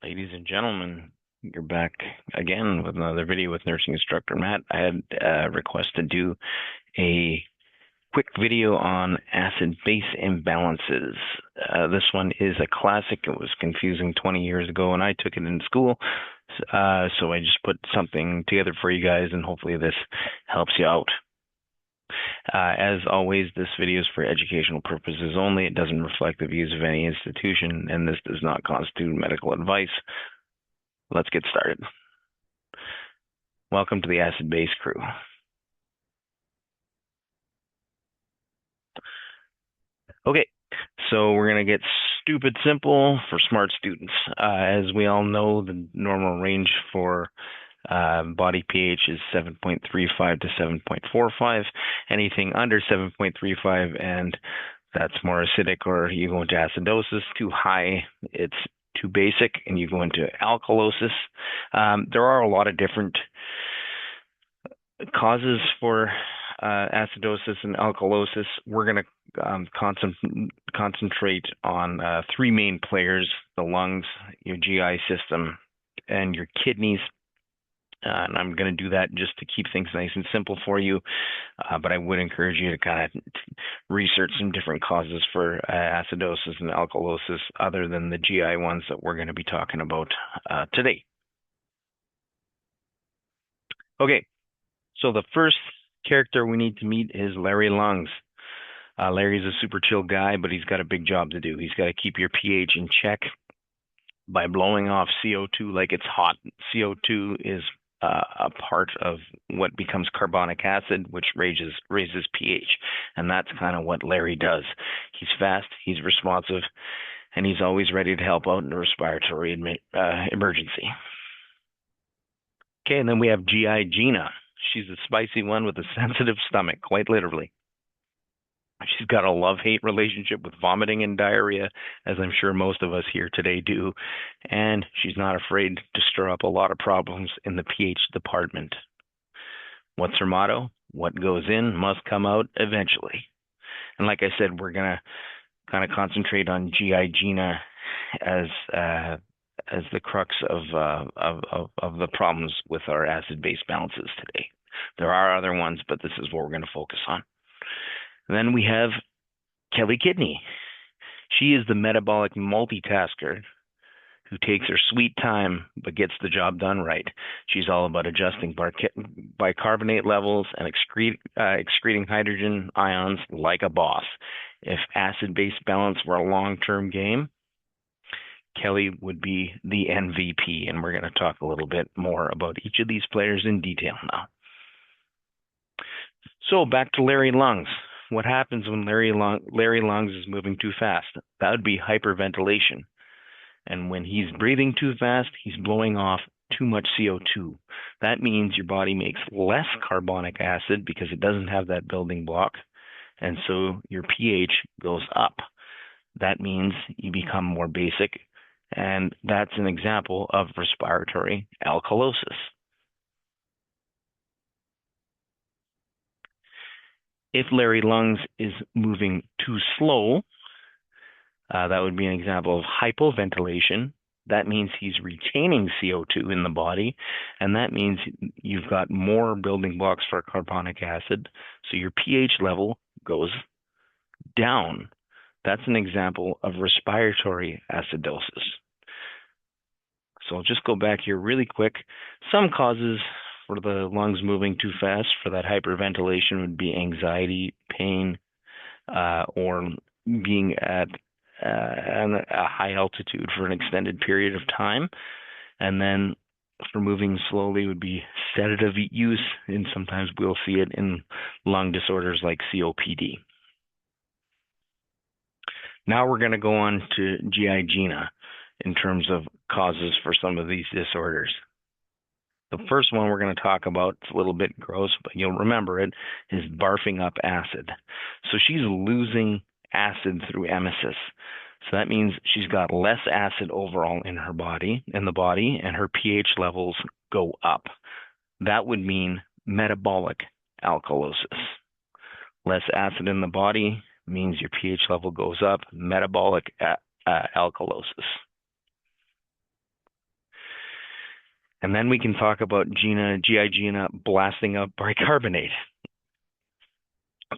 Ladies and gentlemen, you're back again with another video with nursing instructor Matt. I had a request to do a quick video on acid-base imbalances. This one is a classic. It was confusing 20 years ago when I took it in school. So I just put something together for you guys, and hopefully this helps you out. As always, this video is for educational purposes only. It doesn't reflect the views of any institution, and this does not constitute medical advice. Let's get started. Welcome to the acid base crew. Okay, so we're going to get stupid simple for smart students. As we all know, the normal range for body pH is 7.35 to 7.45. Anything under 7.35 and that's more acidic, or you go into acidosis. Too high, it's too basic, and you go into alkalosis. There are a lot of different causes for acidosis and alkalosis. We're going to concentrate on three main players: the lungs, your GI system, and your kidneys. And I'm going to do that just to keep things nice and simple for you. But I would encourage you to kind of research some different causes for acidosis and alkalosis other than the GI ones that we're going to be talking about today. Okay, so the first character we need to meet is Larry Lungs. Larry's a super chill guy, but he's got a big job to do. He's got to keep your pH in check by blowing off CO2 like it's hot. CO2 is a part of what becomes carbonic acid, which raises pH. And that's kind of what Larry does. He's fast, he's responsive, and he's always ready to help out in a respiratory emergency. Okay, and then we have GI Gina. She's a spicy one with a sensitive stomach, quite literally. She's got a love-hate relationship with vomiting and diarrhea, as I'm sure most of us here today do, and she's not afraid to stir up a lot of problems in the pH department. What's her motto? What goes in must come out eventually. And like I said, we're going to kind of concentrate on GI Gina as the crux of the problems with our acid-base balances today. There are other ones, but this is what we're going to focus on. And then we have Kelly Kidney. She is the metabolic multitasker who takes her sweet time but gets the job done right. She's all about adjusting bicarbonate levels and excreting hydrogen ions like a boss. If acid-base balance were a long-term game, Kelly would be the MVP, and we're going to talk a little bit more about each of these players in detail now. So back to Larry Lungs. What happens when Larry Lungs is moving too fast? That would be hyperventilation. And when he's breathing too fast, he's blowing off too much CO2. That means your body makes less carbonic acid because it doesn't have that building block. And so your pH goes up. That means you become more basic. And that's an example of respiratory alkalosis. If Larry Lungs is moving too slow, that would be an example of hypoventilation. That means he's retaining CO2 in the body, and that means you've got more building blocks for carbonic acid, so your pH level goes down. That's an example of respiratory acidosis. So I'll just go back here really quick. Some causes for the lungs moving too fast for that hyperventilation would be anxiety, pain, or being at a high altitude for an extended period of time. And then for moving slowly would be sedative use, and sometimes we'll see it in lung disorders like COPD. Now we're going to go on to GI Gina in terms of causes for some of these disorders. The first one we're going to talk about, it's a little bit gross, but you'll remember it, is barfing up acid. So she's losing acid through emesis. So that means she's got less acid overall in her body, and her pH levels go up. That would mean metabolic alkalosis. Less acid in the body means your pH level goes up, metabolic alkalosis. And then we can talk about GI Gina blasting up bicarbonate.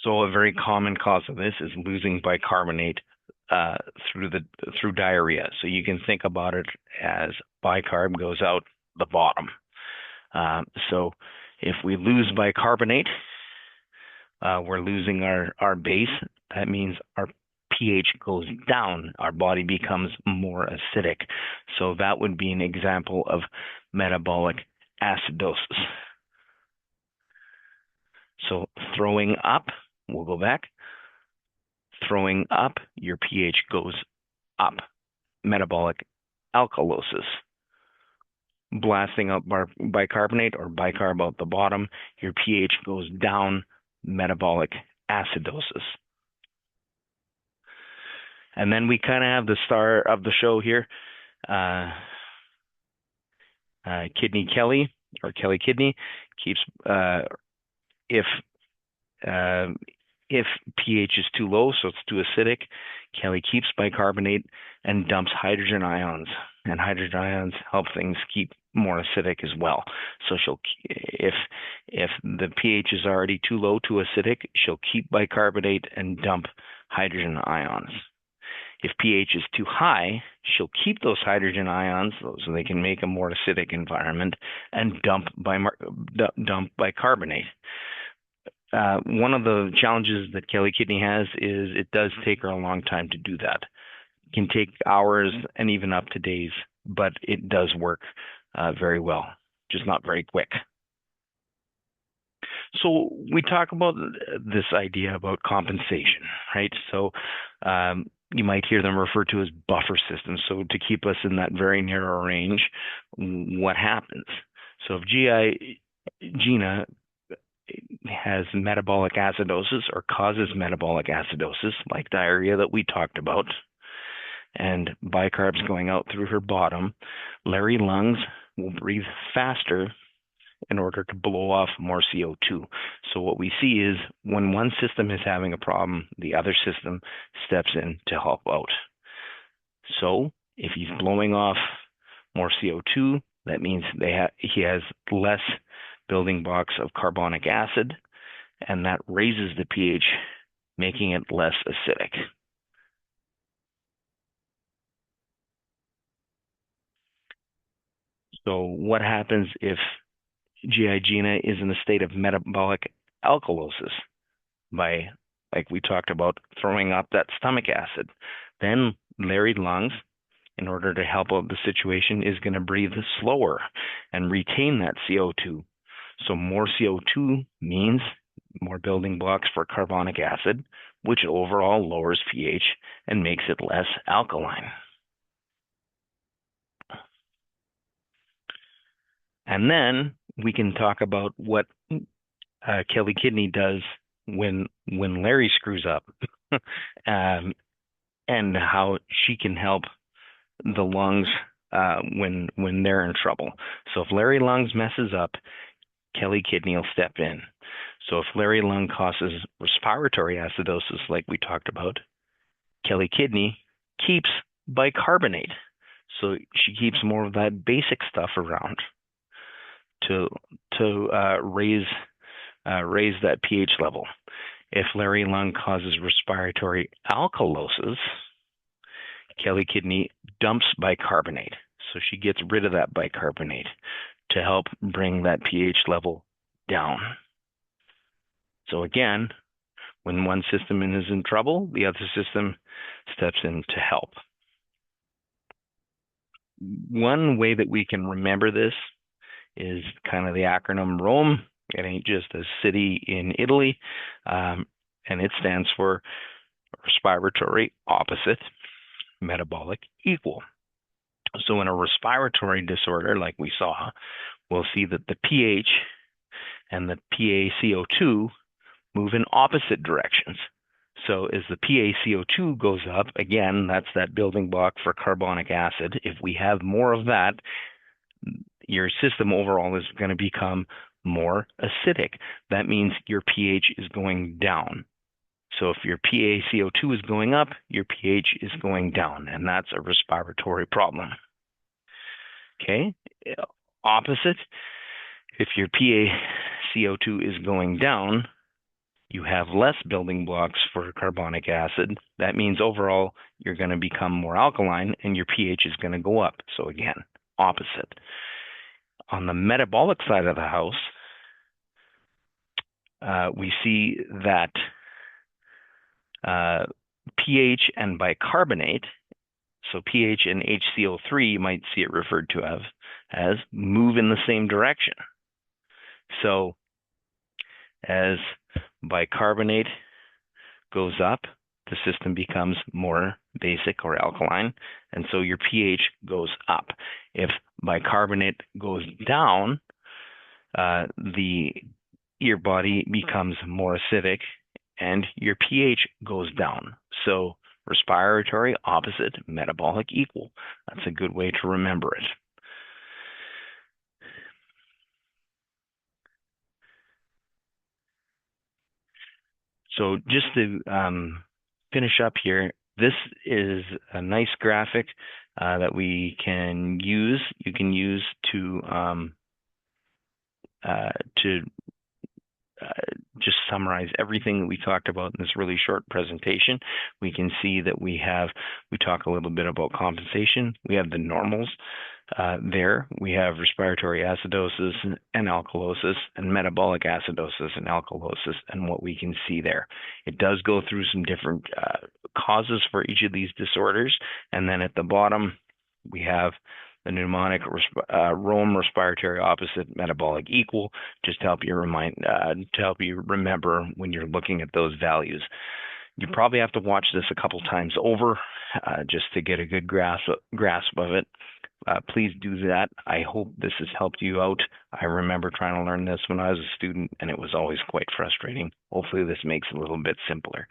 So a very common cause of this is losing bicarbonate uh, through diarrhea. So you can think about it as bicarb goes out the bottom. So if we lose bicarbonate, we're losing our base. That means our pH goes down. Our body becomes more acidic. So that would be an example of metabolic acidosis. So throwing up, we'll go back. Throwing up, your pH goes up. Metabolic alkalosis. Blasting up bicarbonate or bicarb out the bottom, your pH goes down. Metabolic acidosis. And then we kind of have the star of the show here, Kidney Kelly, or Kelly Kidney, keeps if pH is too low, so it's too acidic, Kelly keeps bicarbonate and dumps hydrogen ions, and hydrogen ions help things keep more acidic as well. So if the pH is already too low, too acidic, she'll keep bicarbonate and dump hydrogen ions. If pH is too high, she'll keep those hydrogen ions so they can make a more acidic environment and dump bicarbonate. One of the challenges that Kelly Kidney has is it does take her a long time to do that. It can take hours and even up to days, but it does work very well, just not very quick. So we talk about this idea about compensation, right? So you might hear them referred to as buffer systems. So to keep us in that very narrow range, what happens? So if Gina has metabolic acidosis or causes metabolic acidosis, like diarrhea that we talked about, and bicarbs going out through her bottom, Larry lungs will breathe faster in order to blow off more CO2. So what we see is when one system is having a problem, the other system steps in to help out. So if he's blowing off more CO2, that means he has less building blocks of carbonic acid, and that raises the pH, making it less acidic. So what happens if GI Gina is in a state of metabolic alkalosis by, like we talked about, throwing up that stomach acid? Then Larry lungs, in order to help out the situation, is going to breathe slower and retain that CO2. So more CO2 means more building blocks for carbonic acid, which overall lowers pH and makes it less alkaline. And then we can talk about what Kelly Kidney does when Larry screws up, and how she can help the lungs when they're in trouble. So if Larry lungs messes up, Kelly Kidney will step in. So if Larry lung causes respiratory acidosis, like we talked about, Kelly Kidney keeps bicarbonate. So she keeps more of that basic stuff around to raise that pH level. If Larry lung causes respiratory alkalosis, Kelly Kidney dumps bicarbonate. So she gets rid of that bicarbonate to help bring that pH level down. So again, when one system is in trouble, the other system steps in to help. One way that we can remember this is kind of the acronym ROME. It ain't just a city in Italy, and it stands for respiratory opposite, metabolic equal. So in a respiratory disorder, like we saw, we'll see that the pH and the PaCO2 move in opposite directions. So as the PaCO2 goes up, again, that's that building block for carbonic acid. If we have more of that, your system overall is going to become more acidic. That means your pH is going down. So if your PaCO2 is going up, your pH is going down, and that's a respiratory problem. Okay. Opposite, if your PaCO2 is going down, you have less building blocks for carbonic acid. That means overall you're going to become more alkaline and your pH is going to go up. So again, opposite. On the metabolic side of the house, we see that pH and bicarbonate, so pH and HCO3, you might see it referred to as move in the same direction. So as bicarbonate goes up, the system becomes more basic or alkaline, and so your pH goes up. If bicarbonate goes down, your body becomes more acidic and your pH goes down. So respiratory opposite, metabolic equal. That's a good way to remember it. So just to finish up here, this is a nice graphic that we can use. You can use to just summarize everything that we talked about in this really short presentation. We can see that we talk a little bit about compensation. We have the normals there. We have respiratory acidosis and alkalosis and metabolic acidosis and alkalosis, and what we can see there. It does go through some different causes for each of these disorders. And then at the bottom, we have the mnemonic Rome respiratory opposite metabolic equal, just to help you remember when you're looking at those values. You probably have to watch this a couple times over just to get a good grasp of it. Please do that. I hope this has helped you out. I remember trying to learn this when I was a student, and it was always quite frustrating. Hopefully this makes it a little bit simpler.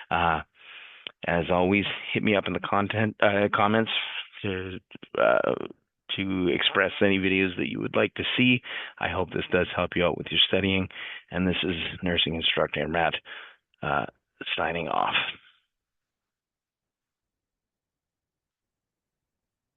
As always, hit me up in the comments to express any videos that you would like to see. I hope this does help you out with your studying. And this is Nursing Instructor Matt signing off.